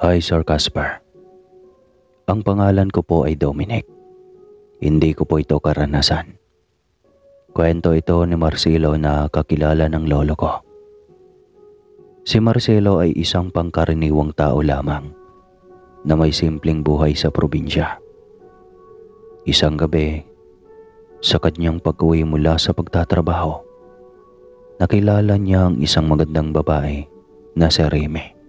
Hi Sir Casper. Ang pangalan ko po ay Dominic. Hindi ko po ito karanasan. Kwento ito ni Marcelo na kakilala ng lolo ko. Si Marcelo ay isang pangkaraniwang tao lamang na may simpleng buhay sa probinsya. Isang gabi, sa kanyang pag-uwi mula sa pagtatrabaho, nakilala niya ang isang magandang babae na si Remy.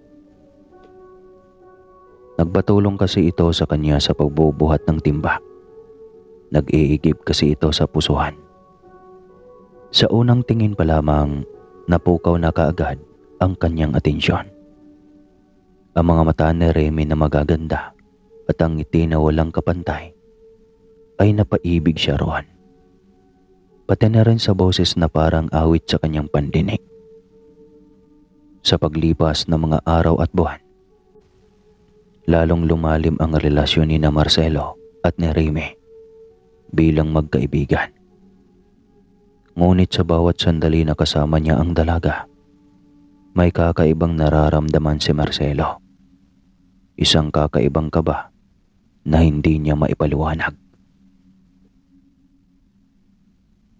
Nagpatulong kasi ito sa kanya sa pagbubuhat ng timba. Nag-iigib kasi ito sa pusuhan. Sa unang tingin pa lamang, napukaw na kaagad ang kanyang atensyon. Ang mga mata ni Remy na magaganda at ang ngiti na walang kapantay ay napaibig siya roon. Pati na rin sa boses na parang awit sa kanyang pandinig. Sa paglipas ng mga araw at buwan, lalong lumalim ang relasyon ni Marcelo at ni Remy bilang magkaibigan. Ngunit sa bawat sandali na kasama niya ang dalaga, may kakaibang nararamdaman si Marcelo. Isang kakaibang kaba na hindi niya maipaliwanag.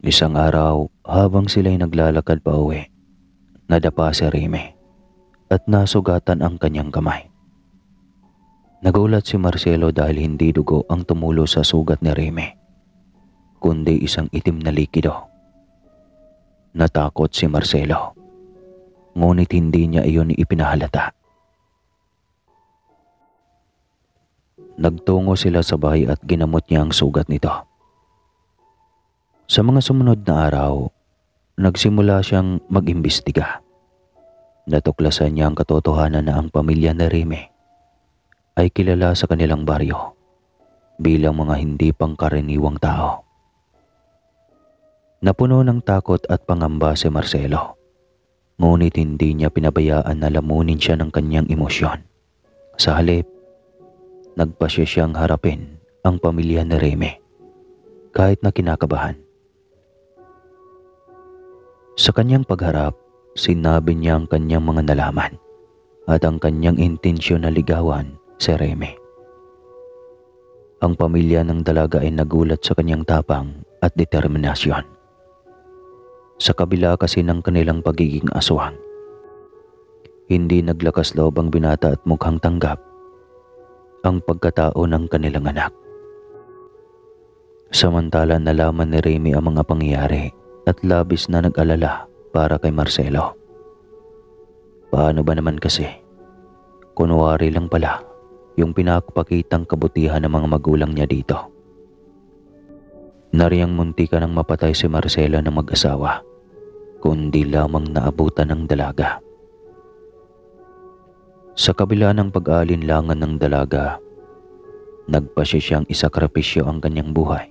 Isang araw, habang sila'y naglalakad pa uwi, nadapa si Remy at nasugatan ang kanyang kamay. Nagulat si Marcelo dahil hindi dugo ang tumulo sa sugat ni Remy, kundi isang itim na likido. Natakot si Marcelo, ngunit hindi niya iyon ipinahalata. Nagtungo sila sa bahay at ginamot niya ang sugat nito. Sa mga sumunod na araw, nagsimula siyang mag-imbestiga. Natuklasan niya ang katotohanan na ang pamilya ni Remy ay kilala sa kanilang baryo bilang mga hindi pangkaraniwang tao. Napuno ng takot at pangamba si Marcelo, ngunit hindi niya pinabayaan na lamunin siya ng kanyang emosyon. Sa halip, nagpasya siyang harapin ang pamilya ni Remy kahit na kinakabahan. Sa kanyang pagharap, sinabi niya ang kanyang mga nalaman at ang kanyang intensyon na ligawan si Remy. Ang pamilya ng dalaga ay nagulat sa kanyang tapang at determinasyon. Sa kabila kasi ng kanilang pagiging aswang, hindi naglakas loob ang binata at mukhang tanggap ang pagkatao ng kanilang anak. Samantala nalaman ni Remy ang mga pangyayari at labis na nag-alala para kay Marcelo. Paano ba naman kasi? Kunwari lang pala yung pinakapakitang kabutihan ng mga magulang niya dito. Nariyang munti ka nang mapatay si Marcelo ng mag-asawa, kundi lamang naabutan ng dalaga. Sa kabila ng pag-aalinlangan ng dalaga, nagpasya siyang isakripisyo ang kanyang buhay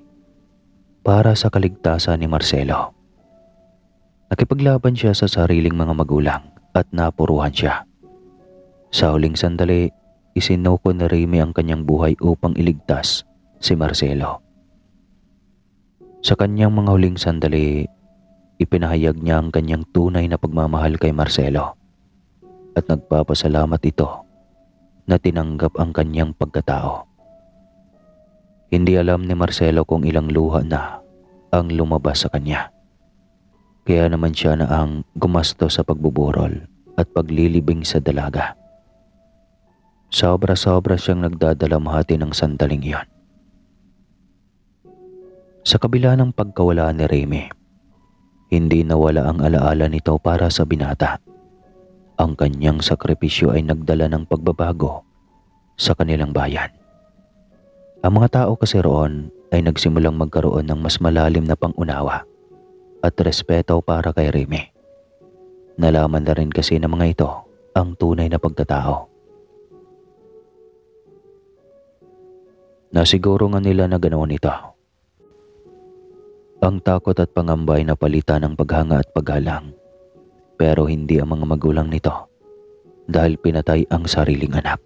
para sa kaligtasan ni Marcelo. Nakipaglaban siya sa sariling mga magulang at napuruhan siya. Sa huling sandali, isinuko ni Remy ang kanyang buhay upang iligtas si Marcelo. Sa kanyang mga huling sandali, ipinahayag niya ang kanyang tunay na pagmamahal kay Marcelo at nagpapasalamat ito na tinanggap ang kanyang pagkatao. Hindi alam ni Marcelo kung ilang luha na ang lumabas sa kanya. Kaya naman siya na ang gumasto sa pagbuburol at paglilibing sa dalaga. Sobra-sobra siyang nagdadalamhati ng sandaling iyon. Sa kabila ng pagkawala ni Remy, hindi nawala ang alaala nito para sa binata. Ang kanyang sakripisyo ay nagdala ng pagbabago sa kanilang bayan. Ang mga tao kasi roon ay nagsimulang magkaroon ng mas malalim na pangunawa at respeto para kay Remy. Nalaman na rin kasi ng mga ito ang tunay na pagkatao. Nasiguro nga nila na ganoon ito. Ang takot at pangamba ay napalitan ng paghanga at paghalang, pero hindi ang mga magulang nito dahil pinatay ang sariling anak.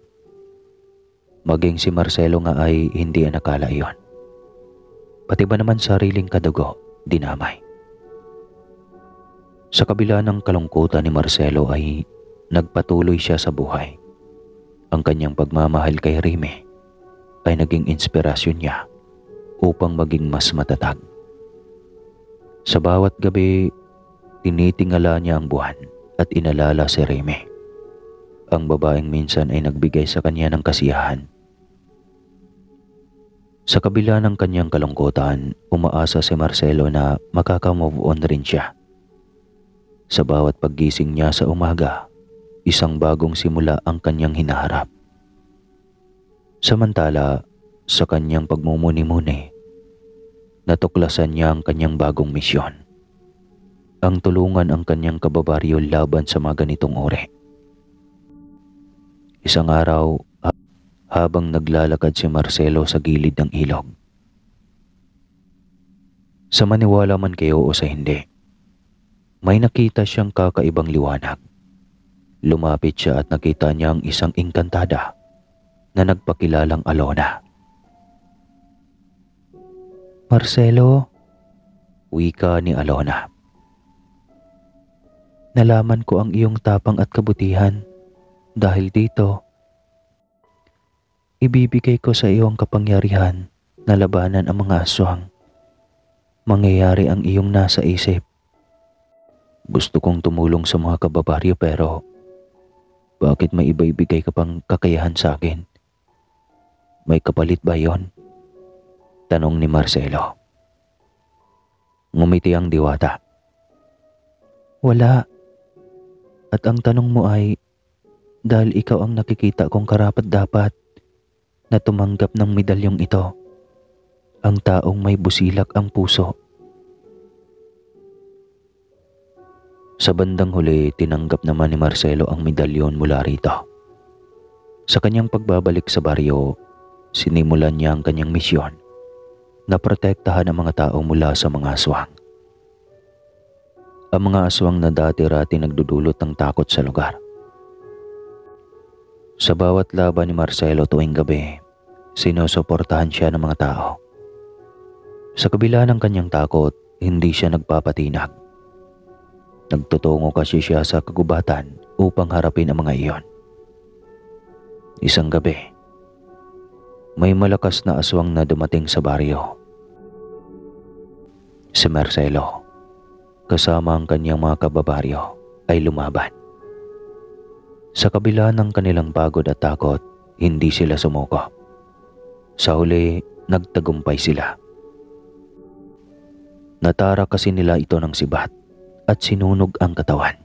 Maging si Marcelo nga ay hindi nakala iyon. Pati ba naman sariling kadugo, dinamay. Sa kabila ng kalungkutan ni Marcelo ay nagpatuloy siya sa buhay. Ang kanyang pagmamahal kay Remy ay naging inspirasyon niya upang maging mas matatag. Sa bawat gabi, tinitingala niya ang buwan at inalala si Remy, ang babaeng minsan ay nagbigay sa kanya ng kasiyahan. Sa kabila ng kanyang kalungkutan, umaasa si Marcelo na makaka-move on rin siya. Sa bawat paggising niya sa umaga, isang bagong simula ang kanyang hinaharap. Samantala, sa kanyang pagmumuni-muni, natuklasan niya ang kanyang bagong misyon. Ang tulungan ang kanyang kababaryo laban sa mga ganitong uri. Isang araw, habang naglalakad si Marcelo sa gilid ng ilog. Sa maniwala man kayo o sa hindi, may nakita siyang kakaibang liwanag. Lumapit siya at nakita niya ang isang engkantada na nagpakilalang Alona. "Marcelo," wika ni Alona. "Nalaman ko ang iyong tapang at kabutihan. Dahil dito, ibibigay ko sa iyo ang kapangyarihan na labanan ang mga aswang. Mangyayari ang iyong nasa isip. Gusto kong tumulong sa mga kababaryo pero bakit may ibibigay ka pang kakayahan sa akin? May kapalit ba yon?" tanong ni Marcelo. Ngumiti ang diwata. "Wala. At ang tanong mo ay dahil ikaw ang nakikita kong karapat-dapat na tumanggap ng medalyong ito, ang taong may busilak ang puso." Sa bandang huli, tinanggap naman ni Marcelo ang medalyon mula rito. Sa kanyang pagbabalik sa baryo, sinimulan niya ang kanyang misyon na protektahan ang mga tao mula sa mga aswang. Ang mga aswang na dati-rati nagdudulot ng takot sa lugar. Sa bawat laban ni Marcelo tuwing gabi, sinusuportahan siya ng mga tao. Sa kabila ng kanyang takot, hindi siya nagpapatinag. Nagtutungo kasi siya sa kagubatan upang harapin ang mga iyon. Isang gabi, may malakas na aswang na dumating sa baryo. Si Marcelo, kasama ang kanyang mga kababaryo, ay lumaban. Sa kabila ng kanilang pagod at takot, hindi sila sumuko. Sa huli, nagtagumpay sila. Natara kasi nila ito ng sibat at sinunog ang katawan.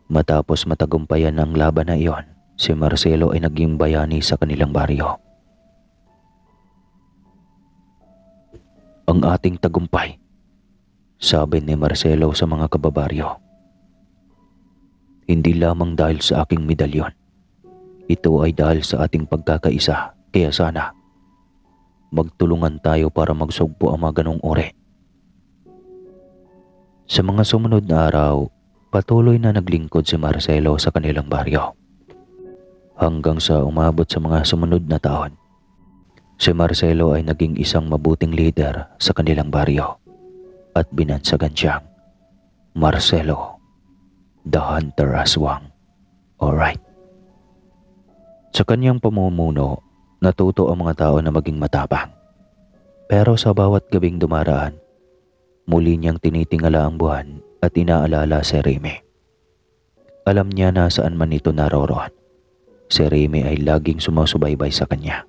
Matapos matagumpayan ang laban na iyon, si Marcelo ay naging bayani sa kanilang baryo. "Ang ating tagumpay," sabi ni Marcelo sa mga kababaryo. "Hindi lamang dahil sa aking medalyon. Ito ay dahil sa ating pagkakaisa. Kaya sana, magtulungan tayo para magsugpo ang mga ganong uri." Sa mga sumunod na araw, patuloy na naglingkod si Marcelo sa kanilang baryo. Hanggang sa umabot sa mga sumunod na taon, si Marcelo ay naging isang mabuting leader sa kanilang baryo at binansagan siyang Marcelo, the Hunter Aswang. Alright. Sa kanyang pamumuno, natuto ang mga tao na maging matapang. Pero sa bawat gabing dumaraan, muli niyang tinitingala ang buwan at inaalala si Remy. Alam niya na saan man ito naroroon, si Remy ay laging sumusubaybay sa kanya.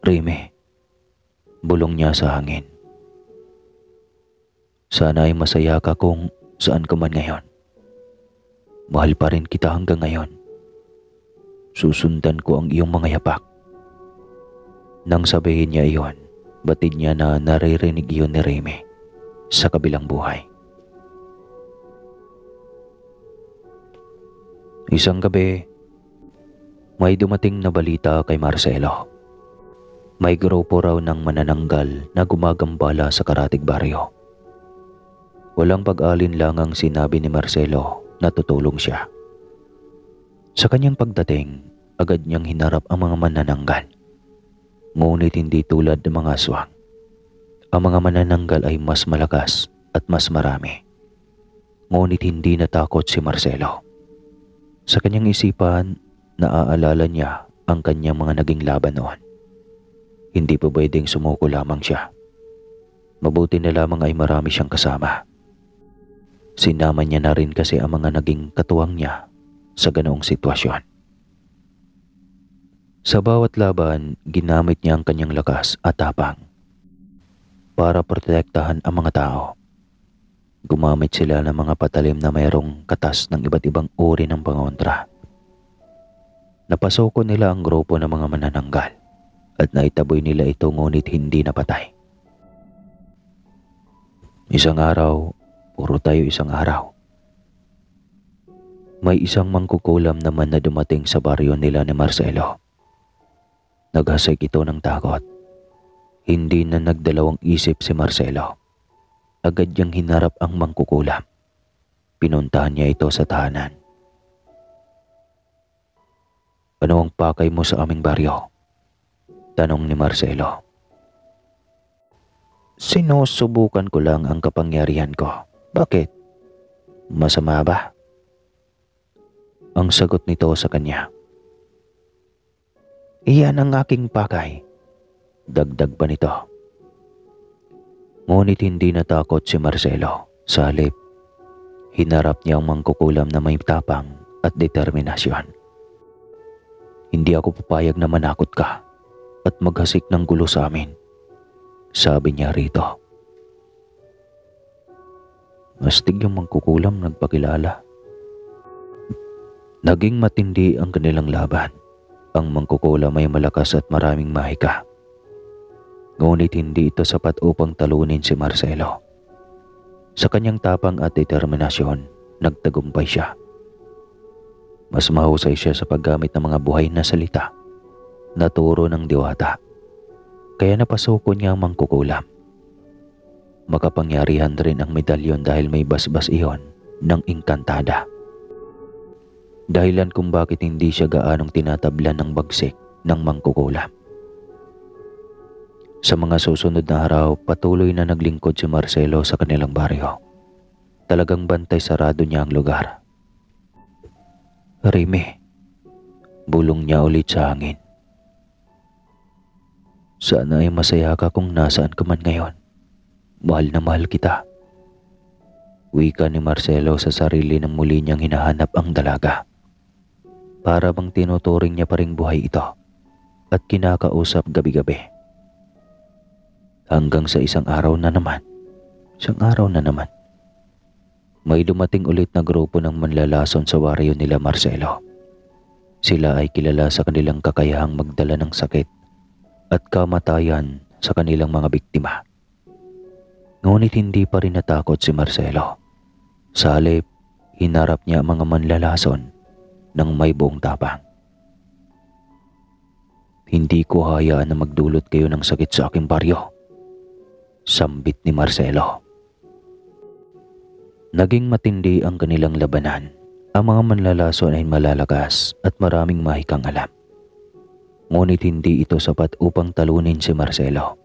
"Remy," bulong niya sa hangin. "Sana ay masaya ka kung saan ka man ngayon. Mahal pa rin kita hanggang ngayon. Susundan ko ang iyong mga yapak." Nang sabihin niya iyon, batid niya na naririnig iyon ni Remy sa kabilang buhay. Isang gabi, may dumating na balita kay Marcelo. May grupo raw ng manananggal na gumagambala sa karatig baryo. Walang pag-alinlangang sinabi ni Marcelo na tutulong siya. Sa kanyang pagdating, agad niyang hinarap ang mga manananggal. Ngunit hindi tulad ng mga aswang. Ang mga manananggal ay mas malakas at mas marami. Ngunit hindi natakot si Marcelo. Sa kanyang isipan, naaalala niya ang kanyang mga naging laban noon. Hindi pa pwedeng sumuko lamang siya. Mabuti na lamang ay marami siyang kasama. Sinama niya na rin kasi ang mga naging katuwang niya sa ganoong sitwasyon. Sa bawat laban, ginamit niya ang kanyang lakas at tapang para protektahan ang mga tao. Gumamit sila ng mga patalim na mayroong katas ng iba't ibang uri ng pangontra. Napasoko nila ang grupo ng mga manananggal at naitaboy nila ito ngunit hindi napatay. Isang araw, puro tayo isang araw. May isang mangkukulam naman na dumating sa baryo nila ni Marcelo. Naghasik ito ng takot. Hindi na nagdalawang isip si Marcelo. Agad niyang hinarap ang mangkukulam. Pinuntahan niya ito sa tahanan. "Ano ang pakay mo sa aming baryo?" tanong ni Marcelo. "Sinusubukan ko lang ang kapangyarihan ko. Bakit? Masama ba?" Ang sagot nito sa kanya. "Iyan ang aking pakay," dagdag pa nito. Ngunit hindi natakot si Marcelo. Sa halip, hinarap niya ang mangkukulam na may tapang at determinasyon. "Hindi ako papayag na manakot ka at maghasik ng gulo sa amin," sabi niya rito. Astig yung mangkukulam nagpakilala. Naging matindi ang kanilang laban. Ang mangkukulam ay malakas at maraming mahika. Ngunit hindi ito sapat upang talunin si Marcelo. Sa kanyang tapang at determinasyon, nagtagumpay siya. Mas mahusay siya sa paggamit ng mga buhay na salita na turo ng diwata. Kaya napasuko niya ang mangkukulam. Makapangyarihan rin ang medalyon dahil may basbas iyon ng engkantada. Dahilan kung bakit hindi siya gaanong tinatablan ng bagsik ng mangkukulam. Sa mga susunod na araw, patuloy na naglingkod si Marcelo sa kanilang baryo. Talagang bantay sarado niya ang lugar. "Rime," bulong niya ulit sa hangin. "Sana ay masaya ka kung nasaan ka man ngayon. Mahal na mahal kita." Wika ni Marcelo sa sarili nang muli niyang hinahanap ang dalaga. Para bang tinuturing niya pa ring buhay ito at kinakausap gabi-gabi. Hanggang sa isang araw na naman, may dumating ulit na grupo ng manlalason sa baryo nila Marcelo. Sila ay kilala sa kanilang kakayahang magdala ng sakit at kamatayan sa kanilang mga biktima. Ngunit hindi pa rin natakot si Marcelo. Sa halip, hinarap niya ang mga manlalason ng may buong tapang. "Hindi ko hayaan na magdulot kayo ng sakit sa aking baryo," sambit ni Marcelo. Naging matindi ang kanilang labanan. Ang mga manlalason ay malalakas at maraming mahikang alam. Ngunit hindi ito sapat upang talunin si Marcelo.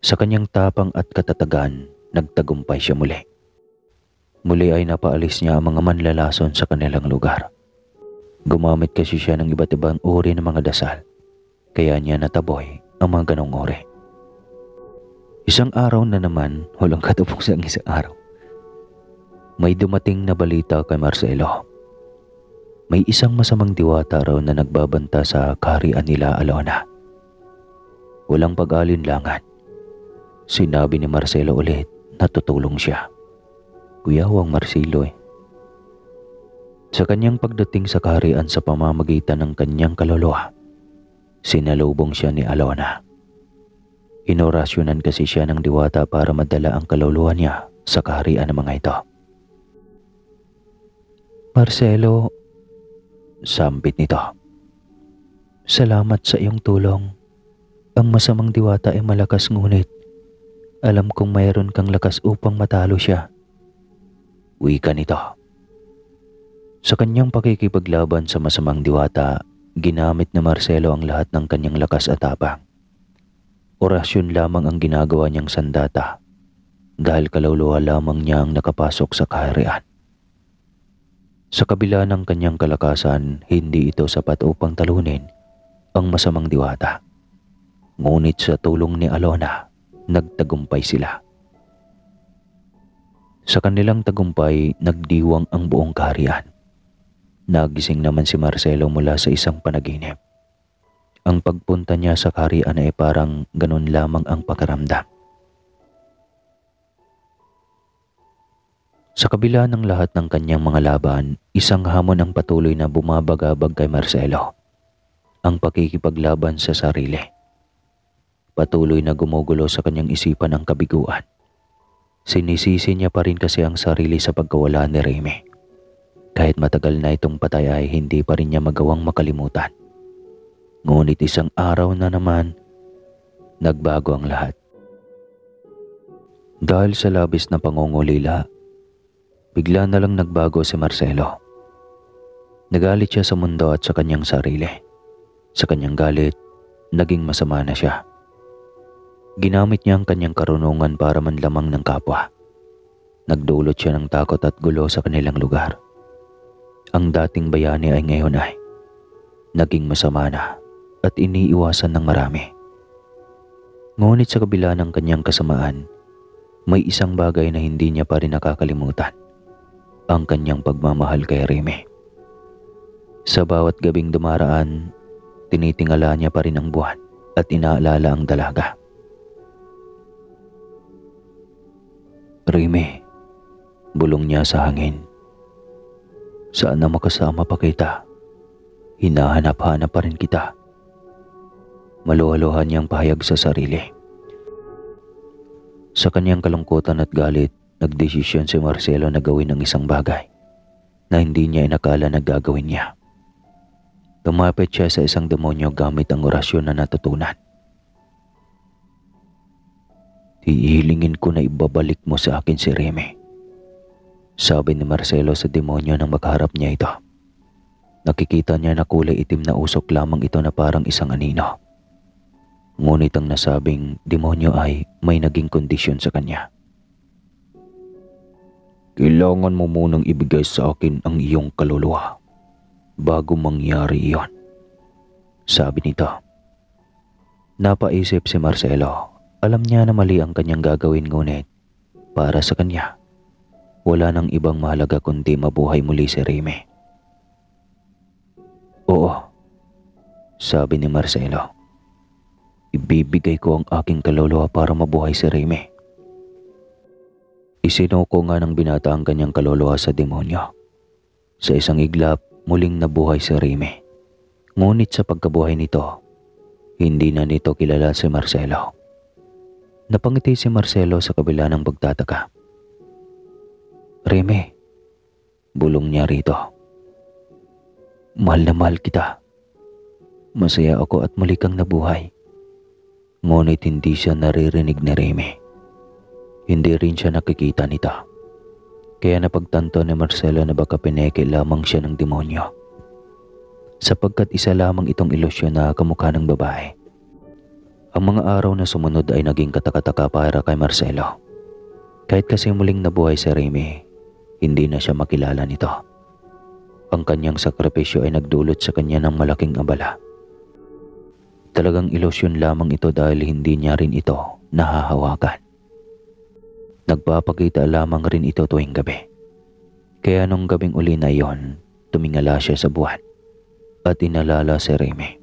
Sa kanyang tapang at katatagan, nagtagumpay siya muli. Muli ay napaalis niya ang mga manlalason sa kanilang lugar. Gumamit kasi siya ng iba't ibang uri ng mga dasal, kaya niya nataboy ang mga ganong uri. Isang araw na naman, walang katapos ang isang araw. May dumating na balita kay Marcelo. May isang masamang diwata raw na nagbabanta sa kaharian nila Alona. Walang pag-alinlangan. Sinabi ni Marcelo ulit na tutulong siya. Kuyawang Marcelo eh. Sa kanyang pagdating sa kaharian sa pamamagitan ng kanyang kaluluwa, sinalubong siya ni Alona. Inorasyonan kasi siya ng diwata para madala ang kaluluwa niya sa kaharian ng mga ito. "Marcelo," sambit nito, "salamat sa iyong tulong. Ang masamang diwata ay malakas ngunit alam kong mayroon kang lakas upang matalo siya." Wika nito. Sa kanyang pakikipaglaban sa masamang diwata, ginamit na Marcelo ang lahat ng kanyang lakas at tapang. Orasyon lamang ang ginagawa niyang sandata dahil kaluluwa lamang niya ang nakapasok sa kaharian. Sa kabila ng kanyang kalakasan, hindi ito sapat upang talunin ang masamang diwata. Ngunit sa tulong ni Alona, nagtagumpay sila. Sa kanilang tagumpay, nagdiwang ang buong kaharian. Nagising naman si Marcelo mula sa isang panaginip. Ang pagpunta niya sa kaharian ay parang ganun lamang ang pakiramdam. Sa kabila ng lahat ng kanyang mga laban, isang hamon ang patuloy na bumabagabag kay Marcelo. Ang pakikipaglaban sa sarili. Patuloy na gumugulo sa kanyang isipan ang kabiguan. Sinisisi niya pa rin kasi ang sarili sa pagkawala ni Remy. Kahit matagal na itong patay ay hindi pa rin niya magawang makalimutan. Ngunit isang araw na naman, nagbago ang lahat. Dahil sa labis na pangungulila, bigla na lang nagbago si Marcelo. Nagalit siya sa mundo at sa kanyang sarili. Sa kanyang galit, naging masama na siya. Ginamit niya ang kanyang karunungan para manlamang ng kapwa. Nagdulot siya ng takot at gulo sa kanilang lugar. Ang dating bayani ay ngayon ay naging masama na at iniiwasan ng marami. Ngunit sa kabila ng kanyang kasamaan, may isang bagay na hindi niya pa rin nakakalimutan. Ang kanyang pagmamahal kay Remy. Sa bawat gabing dumaraan, tinitingala niya pa rin ang buwan at inaalala ang dalaga. Remy, bulong niya sa hangin. Sana makasama pa kita. Hinahanap-hanap pa rin kita. Maluhaluhan niyang pahayag sa sarili. Sa kanyang kalungkutan at galit, nagdesisyon si Marcelo na gawin ang isang bagay na hindi niya inakala na gagawin niya. Tumapit siya sa isang demonyo gamit ang orasyon na natutunan. Hihilingin ko na ibabalik mo sa akin si Remy, sabi ni Marcelo sa demonyo nang makaharap niya ito. Nakikita niya na kulay itim na usok lamang ito na parang isang anino. Ngunit ang nasabing demonyo ay may naging kondisyon sa kanya. Kailangan mo munang ibigay sa akin ang iyong kaluluwa bago mangyari iyon, sabi nito. Napaisip si Marcelo. Alam niya na mali ang kanyang gagawin, ngunit para sa kanya, wala nang ibang mahalaga kundi mabuhay muli si Remy. Oo, sabi ni Marcelo. Ibibigay ko ang aking kaluluwa para mabuhay si Remy. Isinuko nga ng binata ang kanyang kaluluwa sa demonyo. Sa isang iglap, muling nabuhay si Remy. Ngunit sa pagkabuhay nito, hindi na nito kilala si Marcelo. Napangiti si Marcelo sa kabila ng pagtataka. Remy, bulong niya rito. Mahal na mahal kita. Masaya ako at muli kang nabuhay. Ngunit hindi siya naririnig ni Remy. Hindi rin siya nakikita nito. Kaya napagtanto ni Marcelo na baka pineke lamang siya ng demonyo. Sapagkat isa lamang itong ilusyon na kamukha ng babae. Ang mga araw na sumunod ay naging katakataka para kay Marcelo. Kahit kasi muling nabuhay si Remy, hindi na siya makilala nito. Ang kanyang sakripisyo ay nagdulot sa kanya ng malaking abala. Talagang ilusyon lamang ito dahil hindi niya rin ito nahahawakan. Nagpapakita lamang rin ito tuwing gabi. Kaya nung gabing uli na iyon, tumingala siya sa buwan at inalala si Remy.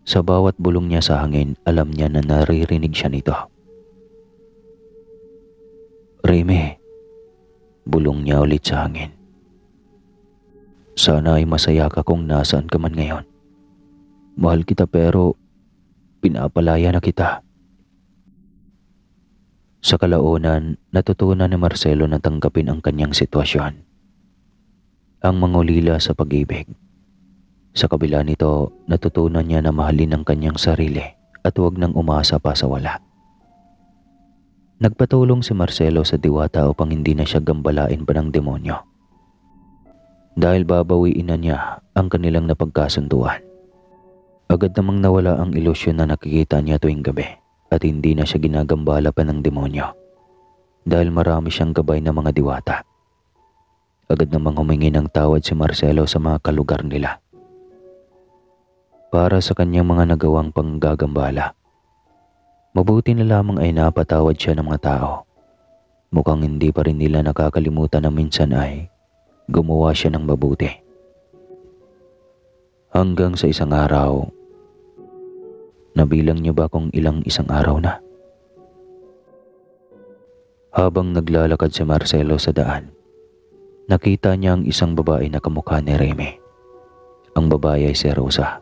Sa bawat bulong niya sa hangin, alam niya na naririnig siya nito. Remy, bulong niya ulit sa hangin. Sana ay masaya ka kung nasaan ka man ngayon. Mahal kita pero pinapalaya na kita. Sa kalaunan, natutunan ni Marcelo na tanggapin ang kanyang sitwasyon. Ang mangulila sa pag-ibig. Sa kabila nito, natutunan niya na mahalin ang kanyang sarili at huwag nang umasa pa sa wala. Nagpatulong si Marcelo sa diwata upang hindi na siya gambalain pa ng demonyo. Dahil babawiin na niya ang kanilang napagkasunduan. Agad namang nawala ang ilusyon na nakikita niya tuwing gabi at hindi na siya ginagambala pa ng demonyo. Dahil marami siyang gabay na mga diwata. Agad namang humingi ng tawad si Marcelo sa mga kalugar nila para sa kanyang mga nagawang panggagambala. Mabuti na lamang ay napatawad siya ng mga tao. Mukhang hindi pa rin nila nakakalimutan na minsan ay gumawa siya ng mabuti. Hanggang sa isang araw, nabilang niyo ba kung ilang isang araw na? Habang naglalakad si Marcelo sa daan, nakita niya ang isang babae na kamukha ni Remy. Ang babae ay si Rosa,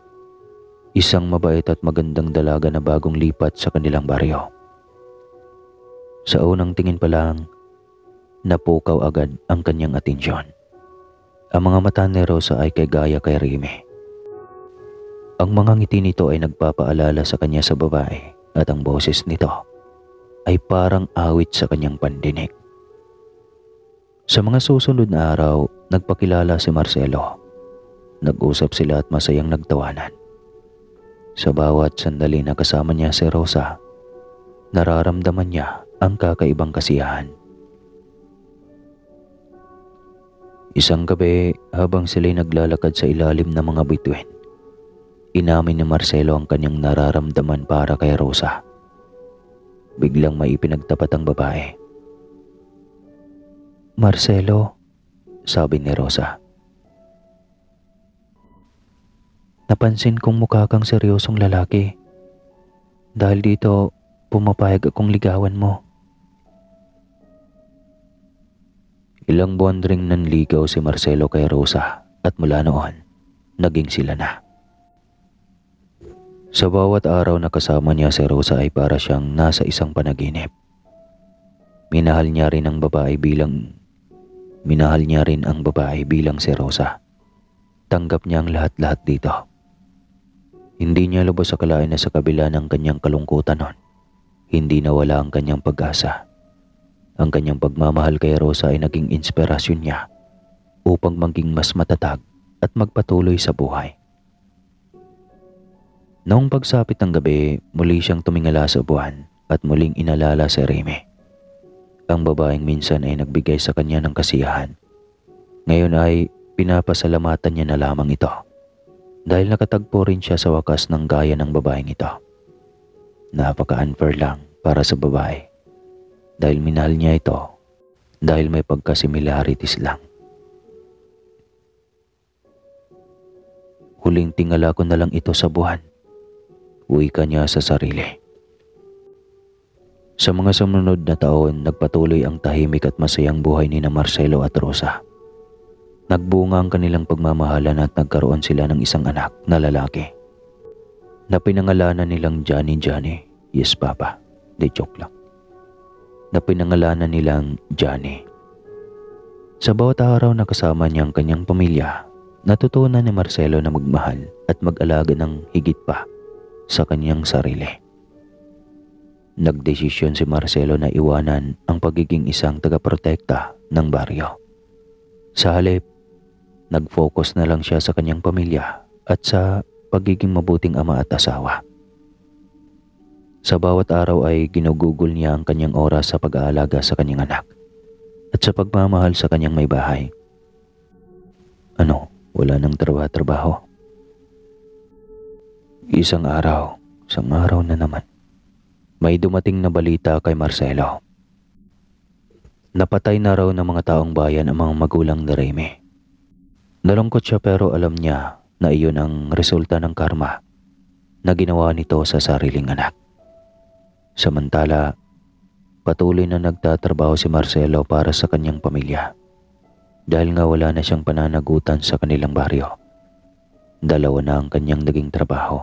isang mabait at magandang dalaga na bagong lipat sa kanilang baryo. Sa unang tingin pa lang, napukaw agad ang kanyang atensyon. Ang mga mata ni Rosa ay kagaya kay Remy. Ang mga ngiti nito ay nagpapaalala sa kanya sa babae at ang boses nito ay parang awit sa kanyang pandinig. Sa mga susunod na araw, nagpakilala si Marcelo. Nag-usap sila at masayang nagtawanan. Sa bawat sandali na kasama niya si Rosa, nararamdaman niya ang kakaibang kasiyahan. Isang gabi, habang sila'y naglalakad sa ilalim ng mga bituin, inamin ni Marcelo ang kanyang nararamdaman para kay Rosa. Biglang may ipinagtapat ang babae. "Marcelo," sabi ni Rosa. "Napansin kong mukha kang seryosong lalaki. Dahil dito, pumapayag akong ligawan mo." Ilang buwan ring nanligaw si Marcelo kay Rosa at mula noon, naging sila na. Sa bawat araw na kasama niya si Rosa ay para siyang nasa isang panaginip. Minahal niya rin ang babae bilang si Rosa. Tanggap niya ang lahat-lahat dito. Hindi niya lubos akalain na sa kabila ng kanyang kalungkutan noon, hindi nawala ang kanyang pag-asa. Ang kanyang pagmamahal kay Rosa ay naging inspirasyon niya upang maging mas matatag at magpatuloy sa buhay. Noong pagsapit ng gabi, muli siyang tumingala sa buwan at muling inalala si Remy. Ang babaeng minsan ay nagbigay sa kanya ng kasiyahan. Ngayon ay pinapasalamatan niya na lamang ito dahil nakatagpo rin siya sa wakas ng gaya ng babaeng ito. Napaka-unfair lang para sa babae dahil minahal niya ito dahil may pagkasimilarities lang. "Huling tingala ko na lang ito sa buwan," wika niya sa sarili. Sa mga sumunod na taon, nagpatuloy ang tahimik at masayang buhay ni Marcelo at Rosa. Nagbunga ang kanilang pagmamahalan at nagkaroon sila ng isang anak na lalaki na pinangalanan nilang Johnny. Yes, Papa. Di joke lang. Na pinangalanan nilang Johnny. Sa bawat araw na kasama niya ang kanyang pamilya, natutunan ni Marcelo na magmahal at mag-alaga ng higit pa sa kanyang sarili. Nagdesisyon si Marcelo na iwanan ang pagiging isang tagaprotekta ng baryo. Sa halip, nag-focus na lang siya sa kanyang pamilya at sa pagiging mabuting ama at asawa. Sa bawat araw ay ginugugol niya ang kanyang oras sa pag-aalaga sa kanyang anak at sa pagmamahal sa kanyang may bahay. Wala nang trabaho. Isang araw na naman, may dumating na balita kay Marcelo. Napatay na raw ng mga taong bayan ang mga magulang ni Remy. Nalungkot siya pero alam niya na iyon ang resulta ng karma na ginawa nito sa sariling anak. Samantala, patuloy na nagtatrabaho si Marcelo para sa kanyang pamilya dahil nga wala na siyang pananagutan sa kanilang baryo. 2 na ang kanyang naging trabaho.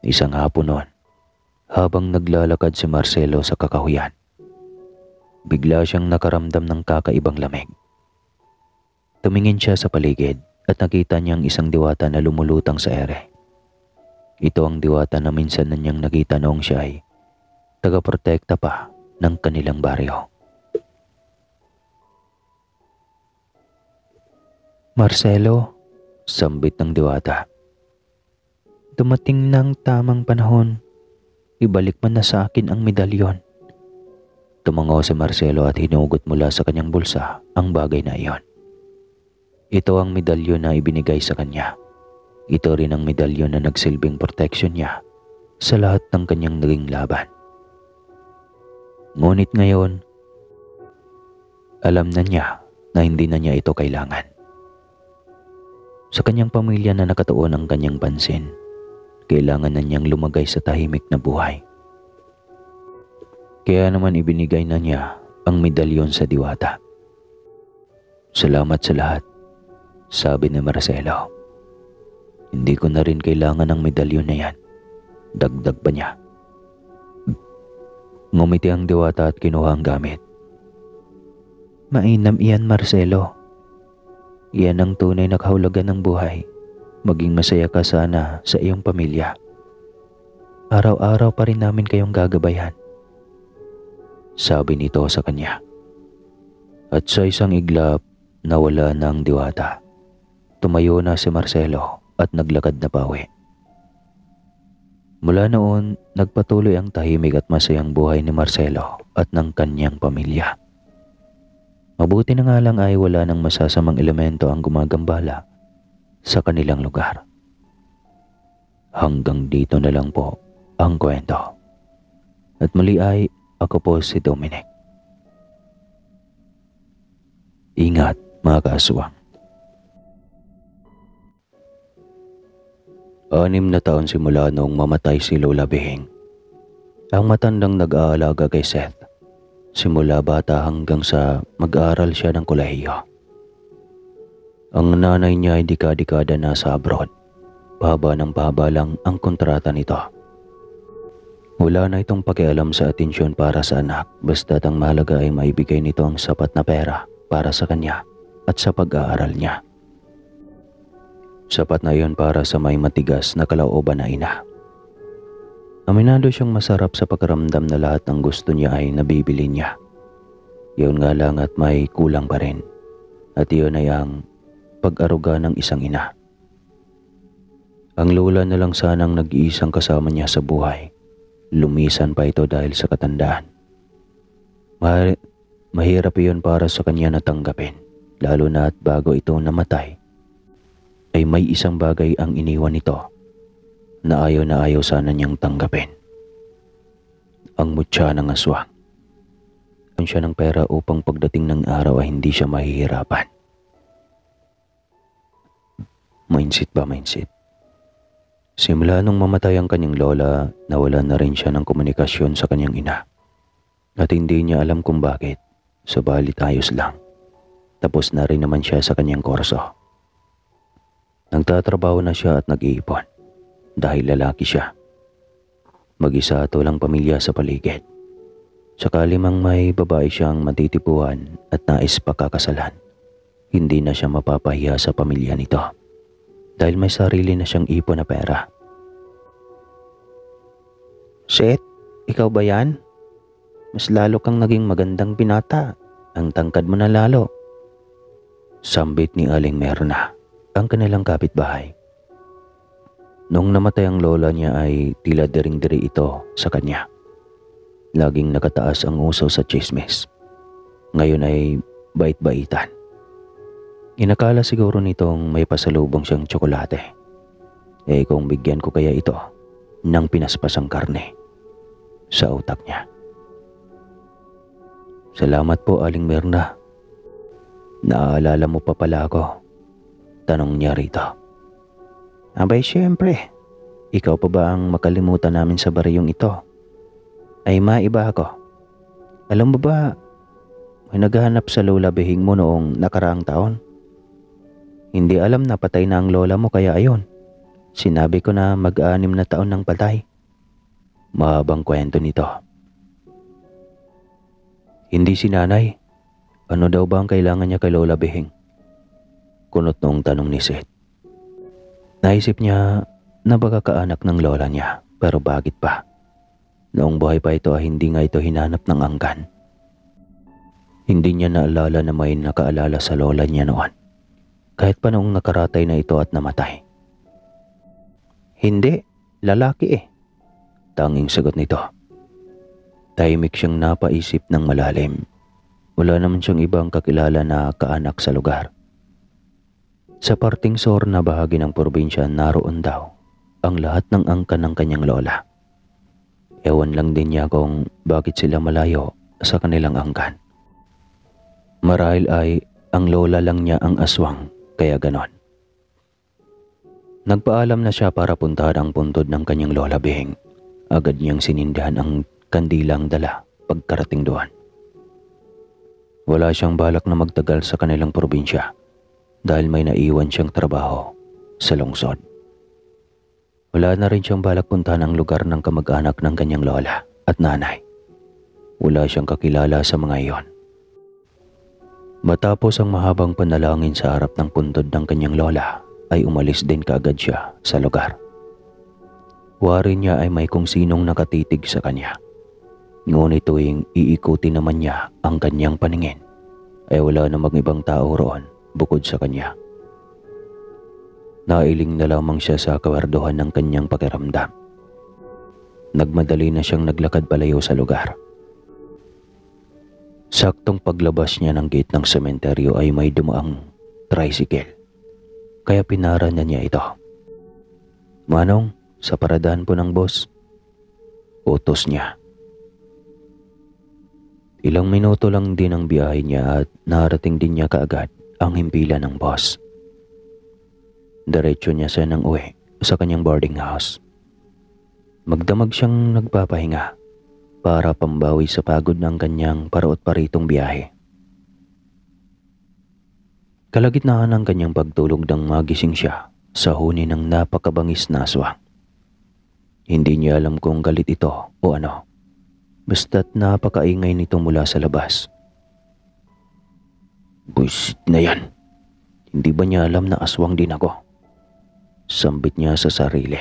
Isang hapon noon, habang naglalakad si Marcelo sa kakahuyan, bigla siyang nakaramdam ng kakaibang lamig. Tumingin siya sa paligid at nakita niyang isang diwata na lumulutang sa ere. Ito ang diwata na minsan na niyang nakita noong siya ay tagaprotekta pa ng kanilang baryo. "Marcelo," sambit ng diwata, "dumating ng tamang panahon. Ibalik mo na sa akin ang medalyon. Tumango si Marcelo at hinugot mula sa kanyang bulsa ang bagay na iyon. Ito ang medalyon na ibinigay sa kanya. Ito rin ang medalyon na nagsilbing protection niya sa lahat ng kanyang naging laban. Ngunit ngayon, alam na niya na hindi na niya ito kailangan. Sa kanyang pamilya na nakatuon ang kanyang pansin, kailangan na niyang lumagay sa tahimik na buhay. Kaya naman ibinigay na niya ang medalyon sa diwata. Salamat sa lahat, sabi ni Marcelo. Hindi ko na rin kailangan ng medalyon na yan, dagdag pa niya. Ngumiti ang diwata at kinuha ang gamit. Mainam iyan, Marcelo. Iyan ang tunay na kahulugan ng buhay. Maging masaya ka sana sa iyong pamilya. Araw-araw pa rin namin kayong gagabayan, sabi nito sa kanya. At sa isang iglap, nawala na ang diwata. Tumayo na si Marcelo at naglakad na pauwi. Mula noon, nagpatuloy ang tahimik at masayang buhay ni Marcelo at ng kanyang pamilya. Mabuti na nga lang ay wala ng masasamang elemento ang gumagambala sa kanilang lugar. Hanggang dito na lang po ang kwento. At muli ay ako po si Dominic. Ingat mga kaaswang. 6 na taon simula noong mamatay si Lola Behing, ang matandang nag-aalaga kay Seth, simula bata hanggang sa mag-aaral siya ng kolehiyo. Ang nanay niya ay dekada-dekada na sa abroad. Pahaba ng pahaba lang ang kontrata nito. Wala na itong pakialam sa atensyon para sa anak, basta't ang mahalaga ay maibigay nito ang sapat na pera para sa kanya at sa pag-aaral niya. Sapat na iyon para sa may matigas na kalooban na ina. Aminado siyang masarap sa pakiramdam na lahat ng gusto niya ay nabibili niya. Yun nga lang at may kulang pa rin. At iyon ay ang pag-aruga ng isang ina. Ang lola na lang sanang nag-iisang kasama niya sa buhay. Lumisan pa ito dahil sa katandaan. Mahirap iyon para sa kanya na tanggapin, lalo na at bago ito namatay, ay may isang bagay ang iniwan nito na ayaw sana niyang tanggapin. Ang mutya ng aswang. Kung siya ng pera upang pagdating ng araw ay hindi siya mahihirapan. Mindset ba mindset? Simula nung mamatay ang kanyang lola, nawala na rin siya ng komunikasyon sa kanyang ina. At hindi niya alam kung bakit, subalit ayos lang. Tapos na rin naman siya sa kanyang kurso. Nagtatrabaho na siya at nag-iipon dahil lalaki siya. Mag-isa at walang pamilya sa paligid. Sakali mang may babae siyang matitipuan at nais pakakasalan, hindi na siya mapapahiya sa pamilya nito dahil may sarili na siyang ipon na pera. Seth, ikaw ba yan? Mas lalo kang naging magandang binata. Ang tangkad mo na lalo. Sambit ni Aling Merna, ang kanilang kapitbahay. Noong namatay ang lola niya ay tila dering-diri ito sa kanya. Laging nakataas ang uso sa tsismis. Ngayon ay bait-baitan. Inakala siguro nitong may pasalubong siyang tsokolate. Kung bigyan ko kaya ito ng pinaspasang karne sa utak niya. Salamat po, Aling Merna. Naaalala mo pa pala ako? Tanong niya rito. Abay, syempre. Ikaw pa ba ang makalimutan namin sa bariyong ito? Ay maiba ako. Alam mo ba, may naghahanap sa lola Behing mo noong nakaraang taon? Hindi alam na patay na ang lola mo kaya ayon. Sinabi ko na mag-6 na taon ng patay. Mahabang kwento nito. Hindi si nanay. Ano daw ba ang kailangan niya kay Lola Behing? Kunot noong tanong ni Seth. Naisip niya na baka kaanak ng lola niya, pero bakit pa? Noong buhay pa ito ay hindi nga ito hinanap ng angkan. Hindi niya naalala na may nakaalala sa lola niya noon, kahit pa noong nakaratay na ito at namatay. Hindi, lalaki eh. Tanging sagot nito. Tahimik siyang napaisip ng malalim. Wala naman siyang ibang kakilala na kaanak sa lugar. Sa parting sur na bahagi ng probinsya naroon daw ang lahat ng angkan ng kanyang lola. Ewan lang din niya kung bakit sila malayo sa kanilang angkan. Marahil ay ang lola lang niya ang aswang, kaya ganon. Nagpaalam na siya para puntahan ang puntod ng kanyang lola Bing. Agad niyang sinindihan ang kandilang dala pagkarating doon. Wala siyang balak na magtagal sa kanilang probinsya dahil may naiwan siyang trabaho sa lungsod. Wala na rin siyang balak puntahan ang lugar ng kamag-anak ng kanyang lola at nanay. Wala siyang kakilala sa mga iyon. Matapos ang mahabang panalangin sa harap ng puntod ng kanyang lola, ay umalis din kaagad siya sa lugar. Wari niya ay may kung sinong nakatitig sa kanya. Ngunit tuwing iikuti naman niya ang kanyang paningin, ay wala namang ibang tao roon bukod sa kanya. Nailing na lamang siya sa kawerduhan ng kanyang pakiramdam. Nagmadali na siyang naglakad palayo sa lugar. Saktong paglabas niya ng gate ng sementeryo ay may dumaang tricycle. Kaya pinara na niya ito. "Manong, sa paradahan po ng boss." Utos niya. Ilang minuto lang din ang biyahe niya at narating din niya kaagad ang himpilan ng boss. Diretso niya siya ng uwi sa kanyang boarding house. Magdamag siyang nagpapahinga para pambawi sa pagod ng kanyang paraot-paritong biyahe. Kalagitnaan ng kanyang pagtulog nang magising siya sa huni ng napakabangis na aswang. Hindi niya alam kung galit ito o ano. Basta't napakaingay nito mula sa labas. "Buisit na yan. Hindi ba niya alam na aswang din ako?" Sambit niya sa sarili.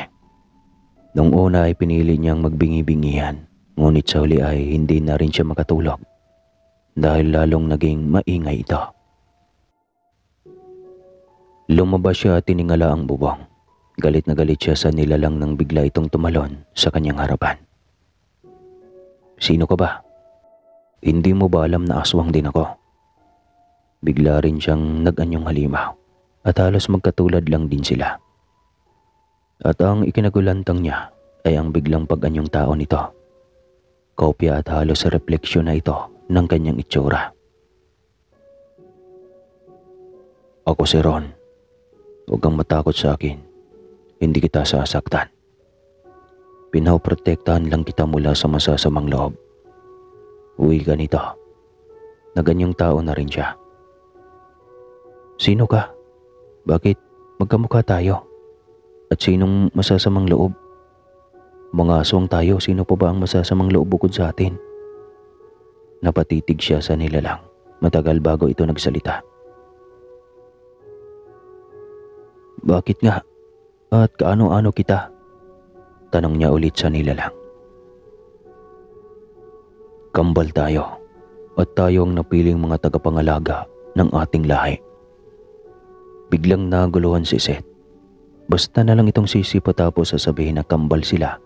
Nung una ay pinili niyang magbingi-bingihan, ngunit sa huli ay hindi na rin siya makatulog dahil lalong naging maingay ito. Lumabas siya at tiningala ang bubong. Galit na galit siya sa nilalang nang bigla itong tumalon sa kanyang harapan. "Sino ka ba? Hindi mo ba alam na aswang din ako?" Bigla rin siyang nag-anyong halimaw at halos magkatulad lang din sila. At ang ikinagulantang niya ay ang biglang pag-anyong tao nito. Kopya at halos refleksyon na ito ng kanyang itsura. "Ako si Ron. Huwag kang matakot sa akin. Hindi kita sasaktan. Pinaprotektahan lang kita mula sa masasamang loob. Uwi ka nito." Naganyong tao na rin siya. "Sino ka? Bakit magkamukha tayo? At sinong masasamang loob? Mga aswang tayo, sino pa ba ang masasamang loob bukod sa atin?" Napatitig siya sa nilalang. Matagal bago ito nagsalita. "Bakit nga? At kaano-ano kita?" Tanong niya ulit sa nilalang. "Kambal tayo at tayo ang napiling mga tagapangalaga ng ating lahi." Biglang naguluhan si Seth. Basta na lang itong sisi patapos sasabihin na kambal sila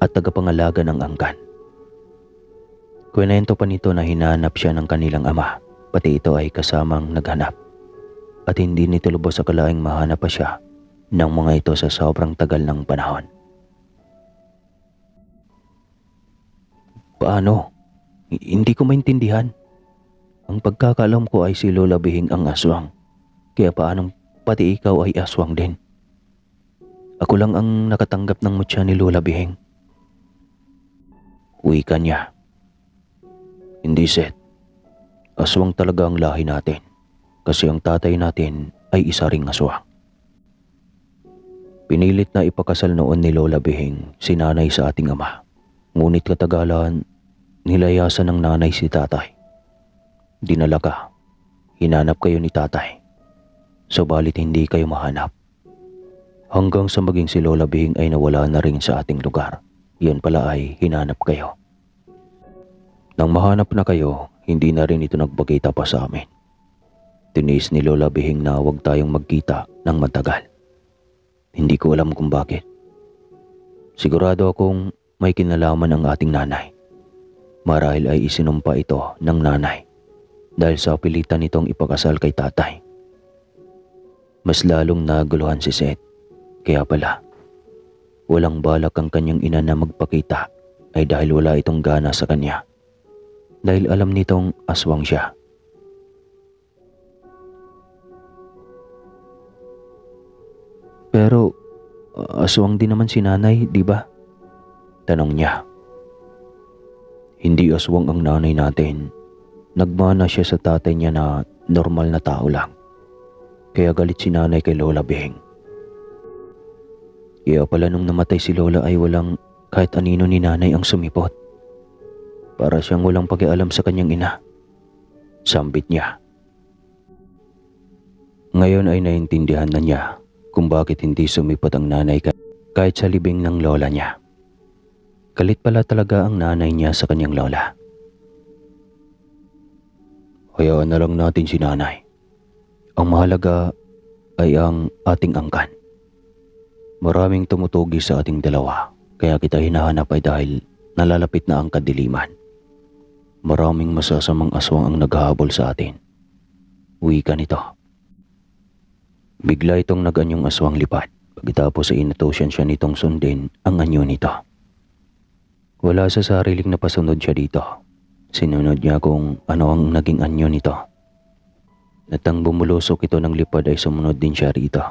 at tagapangalaga ng angkan. Kwento pa nito na hinanap siya ng kanilang ama, pati ito ay kasamang naghanap. At hindi nito lubos akalaing mahanap pa siya ng mga ito sa sobrang tagal ng panahon. "Paano? Hindi ko maintindihan. Ang pagkakaalam ko ay si Lola Bihing ang aswang. Kaya paanong pati ikaw ay aswang din? Ako lang ang nakatanggap ng mutya ni Lola Bihing." Wika niya. "Hindi, Seth. Aswang talaga ang lahi natin. Kasi ang tatay natin ay isa ring aswang." Pinilit na ipakasal noon ni Lola Bihing si nanay sa ating ama. Ngunit katagalan, nilayasan ng nanay si tatay. Dinala ka. Hinanap kayo ni tatay. Subalit hindi kayo mahanap. Hanggang sa maging si Lola Bihing ay nawala na rin sa ating lugar. Yan pala ay hinanap kayo. Nang mahanap na kayo, hindi na rin ito nagpakita pa sa amin. Tinis ni Lola Bihing na huwag tayong magkita ng matagal. Hindi ko alam kung bakit. Sigurado akong may kinalaman ang ating nanay Marahil ay isinumpa ito ng nanay dahil sa pilitan nitong ipakasal kay tatay. Mas lalong naguluhan si Seth. Kaya pala, walang balak ang kanyang ina na magpakita ay dahil wala itong gana sa kanya. Dahil alam nitong aswang siya. Pero aswang din naman si nanay, di ba? Tanong niya. Hindi aswang ang nanay natin. Nagmana siya sa tatay niya na normal na tao lang. Kaya galit si nanay kay Lola Beng. Kaya pala nung namatay si Lola ay walang kahit anino ni nanay ang sumipot. Para siyang walang pakialam sa kanyang ina. Sambit niya. Ngayon ay naintindihan na niya kung bakit hindi sumipot ang nanay kahit sa libing ng lola niya. Galit pala talaga ang nanay niya sa kanyang lola. Hayaan na lang natin si nanay. Ang mahalaga ay ang ating angkan. Maraming tumutugi sa ating dalawa, kaya kita hinahanap ay dahil nalalapit na ang kadiliman. Maraming masasamang aswang ang naghahabol sa atin. Wika nito. Bigla itong nag-anyong aswang lipat. Pagkatapos ay inutusan siya nitong sundin ang anyo nito. Wala sa sariling napasunod siya dito. Sinunod niya kung ano ang naging anyo nito. At ang bumulusok ito ng lipad ay sumunod din siya rito.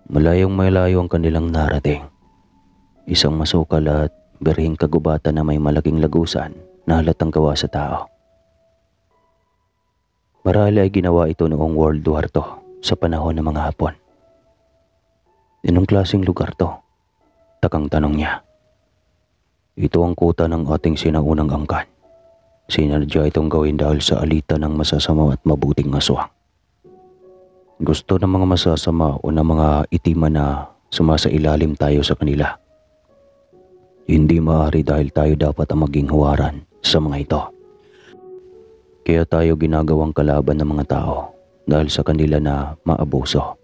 Malayong malayo ang kanilang narating. Isang masukal at berhing kagubatan na may malaking lagusan na halatang gawa sa tao. Marahil ay ginawa ito noong World War II sa panahon ng mga Hapon. Anong klaseng lugar to? Takang tanong niya. Ito ang kuta ng ating sinaunang angkan. Sinadya itong gawin dahil sa alitan ng masasama at mabuting aswang. Gusto ng mga masasama o ng mga itima na sumasailalim tayo sa kanila. Hindi maaari dahil tayo dapat ang maging huwaran sa mga ito. Kaya tayo ginagawang kalaban ng mga tao dahil sa kanila na maabuso.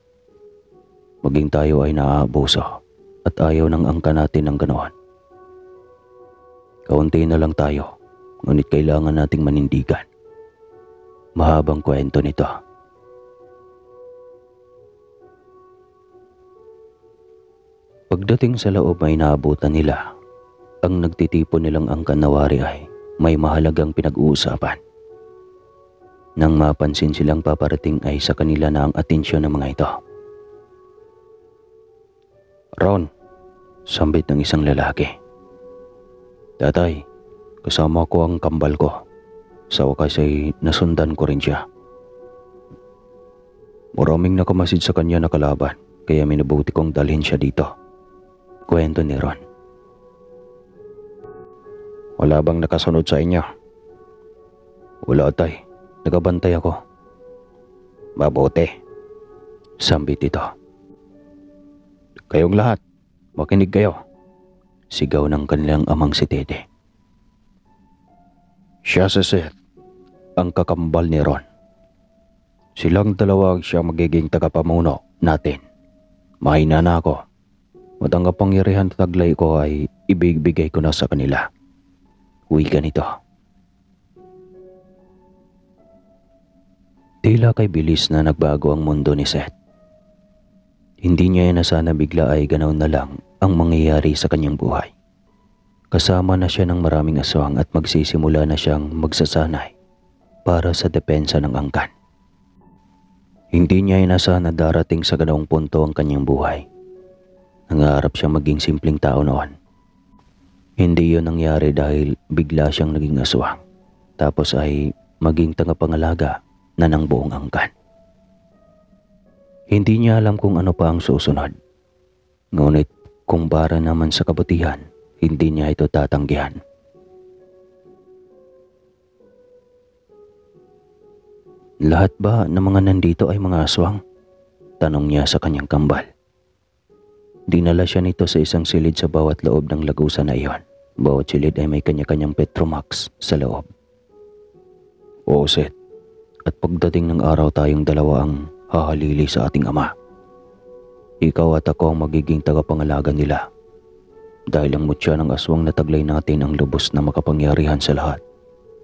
Maging tayo ay naaabuso at ayaw ng angkan natin ng ganoon. Kaunti na lang tayo. Ngunit kailangan nating manindigan. Mahabang kwento nito. Pagdating sa loob ay naabutan nila. Ang nagtitipon nilang angkan na wari ay may mahalagang pinag-uusapan. Nang mapansin silang paparating ay sa kanila na ang atensyon ng mga ito. Ron, sambit ng isang lalaki. Tatay, kasama ko ang kambal ko. Sa wakas ay nasundan ko rin siya. Maraming nakamasid sa kanya na kalaban, kaya minabuti kong dalhin siya dito. Kwento ni Ron. Wala bang nakasunod sa inyo? Wala tay, nagabantay ako. Mabuti, sambit ito. Kayong lahat, makinig kayo. Sigaw ng kanilang amang si Tede. Siya si Seth, ang kakambal ni Ron. Silang dalawa siya magiging tagapamuno natin. Mahina na ako. At ang kapangyarihan at taglay ko ay ibibigay ko na sa kanila. Wika nito. Tila kay bilis na nagbago ang mundo ni Seth. Hindi niya na sana bigla ay ganaon na lang ang mangyayari sa kanyang buhay. Kasama na siya ng maraming aswang at magsisimula na siyang magsasanay para sa depensa ng angkan. Hindi niya inasahan na darating sa ganoong punto ang kanyang buhay. Nangarap siyang maging simpleng tao noon. Hindi yun nangyari dahil bigla siyang naging aswang. Tapos ay maging tagapangalaga na ng buong angkan. Hindi niya alam kung ano pa ang susunod. Ngunit kung para naman sa kabutihan, hindi niya ito tatanggihan. Lahat ba ng mga nandito ay mga aswang? Tanong niya sa kanyang kambal. Dinala siya nito sa isang silid sa bawat loob ng lagusan na iyon. Bawat silid ay may kanya-kanyang Petromax sa loob. Oo, Seth. At pagdating ng araw tayong dalawa ang hahalili sa ating ama. Ikaw at ako ang magiging tagapangalaga nila. Dahil ang mutya ng aswang na taglay natin ang lubos na makapangyarihan sa lahat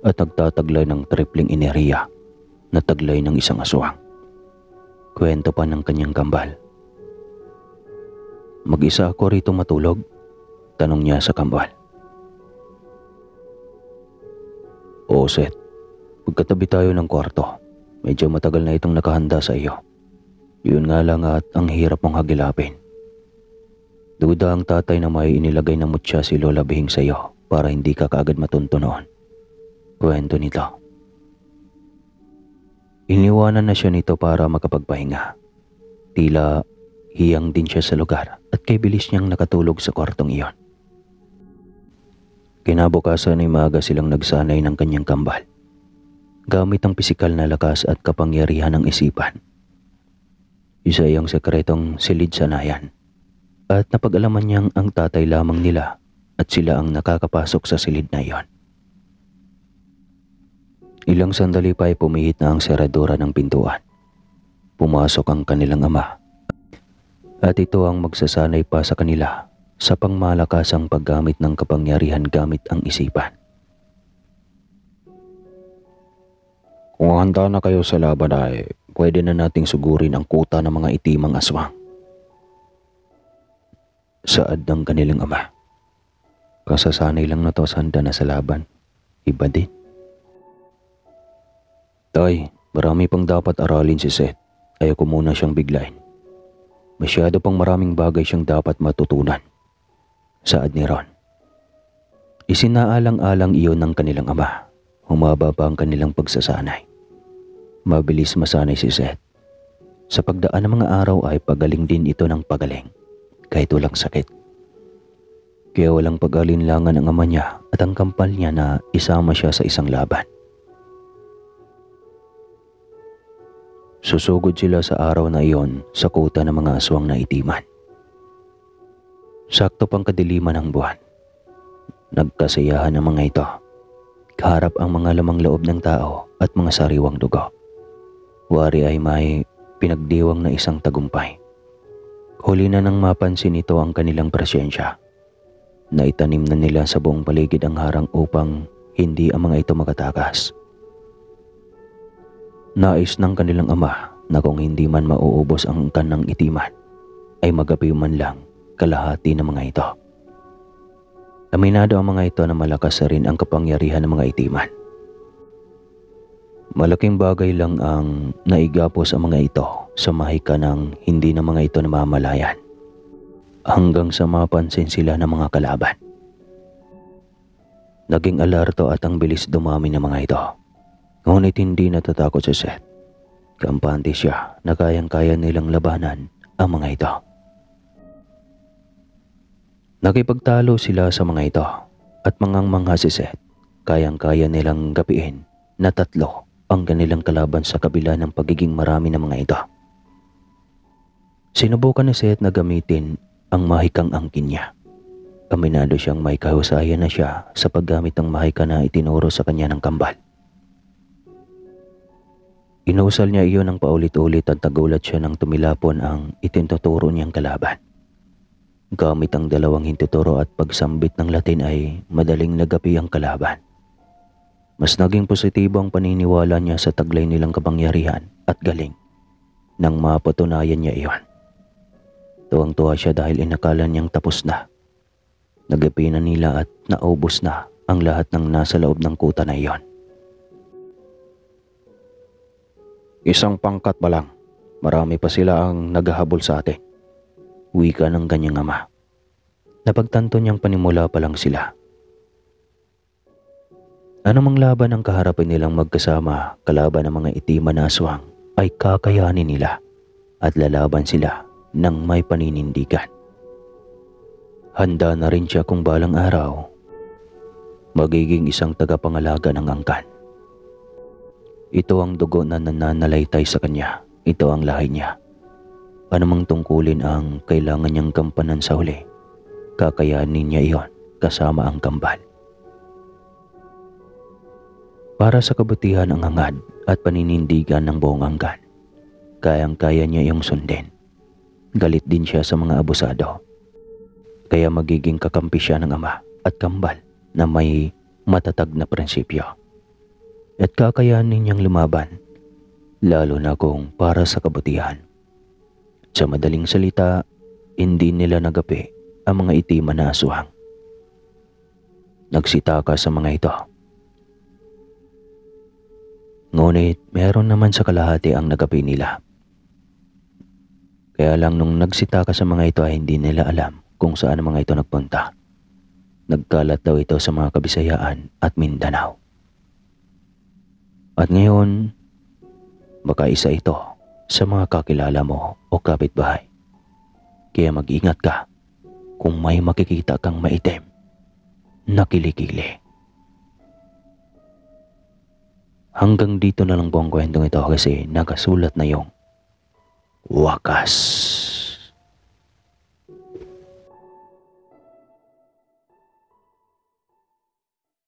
at nagtataglay ng tripling enerhiya na taglay ng isang aswang. Kwento pa ng kanyang kambal. Mag-isa ako rito matulog? Tanong niya sa kambal. Oo, Seth. Pagkatabi tayo ng kwarto. Medyo matagal na itong nakahanda sa iyo. Yun nga lang at ang hirap mong hagilapin. Duda ang tatay na may inilagay na mutya si Lola Bihing sa iyo para hindi ka kaagad matunto noon. Kwento nito. Iniwanan na siya nito para makapagpahinga. Tila hiyang din siya sa lugar at kay bilis niyang nakatulog sa kwartong iyon. Kinabukasan ay maaga silang nagsanay ng kanyang kambal. Gamit ang pisikal na lakas at kapangyarihan ng isipan. Isa iyang sekretong silid sanayan. At napag-alaman niyang ang tatay lamang nila at sila ang nakakapasok sa silid na iyon. Ilang sandali pa ay pumihit na ang seradura ng pintuan. Pumasok ang kanilang ama. At ito ang magsasanay pa sa kanila sa pangmalakasang paggamit ng kapangyarihan gamit ang isipan. Kung handa na kayo sa laban ay pwede na nating sugurin ang kuta ng mga itimang aswang. Saad ng kanilang ama. Kasasanay lang na to sa handa na sa laban. Iba din. Tay, marami pang dapat aralin si Seth. Ayaw ko muna siyang biglain. Masyado pang maraming bagay siyang dapat matutunan. Saad ni Ron. Isinaalang-alang iyon ng kanilang ama. Humaba pa ang kanilang pagsasanay. Mabilis masanay si Seth. Sa pagdaan ng mga araw ay pagaling din ito ng pagaling. Kahit walang sakit. Kaya walang pag-alinlangan ang ama niya at ang kampal niya na isama siya sa isang laban. Susugod sila sa araw na iyon sa kuta ng mga aswang na itiman. Sakto pang kadiliman ng buwan. Nagkasiyahan ang mga ito. Kaharap ang mga lamang loob ng tao at mga sariwang dugo. Wari ay may pinagdiwang na isang tagumpay. Huli na nang mapansin nito ang kanilang presensya. Naitanim na nila sa buong paligid ang harang upang hindi ang mga ito makatakas. Nais ng kanilang ama na kung hindi man mauubos ang kanang itiman, ay magapi man lang kalahati ng mga ito. Aminado ang mga ito na malakas na rin ang kapangyarihan ng mga itiman. Malaking bagay lang ang naigapos ang mga ito sa mahika ng hindi na mga ito namamalayan. Hanggang sa mapansin sila ng mga kalaban. Naging alerto at ang bilis dumami ng mga ito. Ngunit hindi natatakot si Seth. Kampante siya na kayang-kaya nilang labanan ang mga ito. Nakipagtalo sila sa mga ito at mangangmangha si Seth. Kayang-kaya nilang gapiin na 3 ang kanilang kalaban sa kabila ng pagiging marami ng mga ito. Sinubukan ni Seth na gamitin ang mahikang angkin niya. Aminado siyang may kahusayan na siya sa paggamit ng mahika na itinuro sa kanya ng kambal. Inusal niya iyon ng paulit-ulit at nagulat siya nang tumilapon ang itinuturo niyang kalaban. Gamit ang 2 hintuturo at pagsambit ng Latin ay madaling nagapi ang kalaban. Mas naging positibo ang paniniwala niya sa taglay nilang kapangyarihan at galing nang mapatunayan niya iyon. Tuwang-tuwa siya dahil inakala niyang tapos na. Nagapi na nila at naubos na ang lahat ng nasa loob ng kuta na iyon. Isang pangkat ba lang? Marami pa sila ang naghahabol sa atin. Wika ng kanyang ama. Napagtanto niyang panimula pa lang sila. Anumang laban ang kaharapin nilang magkasama kalaban ng mga itiman na aswang ay kakayanin nila at lalaban sila ng may paninindigan. Handa na rin siya kung balang araw magiging isang tagapangalaga ng angkan. Ito ang dugo na nananalaytay sa kanya. Ito ang lahi niya. Anumang tungkulin ang kailangan niyang gampanan sa huli, kakayanin niya iyon kasama ang kambal. Para sa kabutihan ang hangad at paninindigan ng buong angkan, kayang-kaya niya iyong sundin. Galit din siya sa mga abusado. kaya magiging kakampi siya ng ama at kambal na may matatag na prinsipyo. At kakayanin niyang lumaban, lalo na kung para sa kabutihan. Sa madaling salita, hindi nila nagapi ang mga itiman na aswang. Nagsitaka sa mga ito. Ngunit meron naman sa kalahati ang nagapi nila. Kaya lang nung nagsitaka sa mga ito ay hindi nila alam kung saan ang mga ito nagpunta. Nagkalat daw ito sa mga Kabisayaan at Mindanao. At ngayon, baka isa ito sa mga kakilala mo o kapitbahay. Kaya mag-ingat ka kung may makikita kang maitim na kilikili. Hanggang dito na lang po ang kwentong ito kasi nakasulat na yung wakas.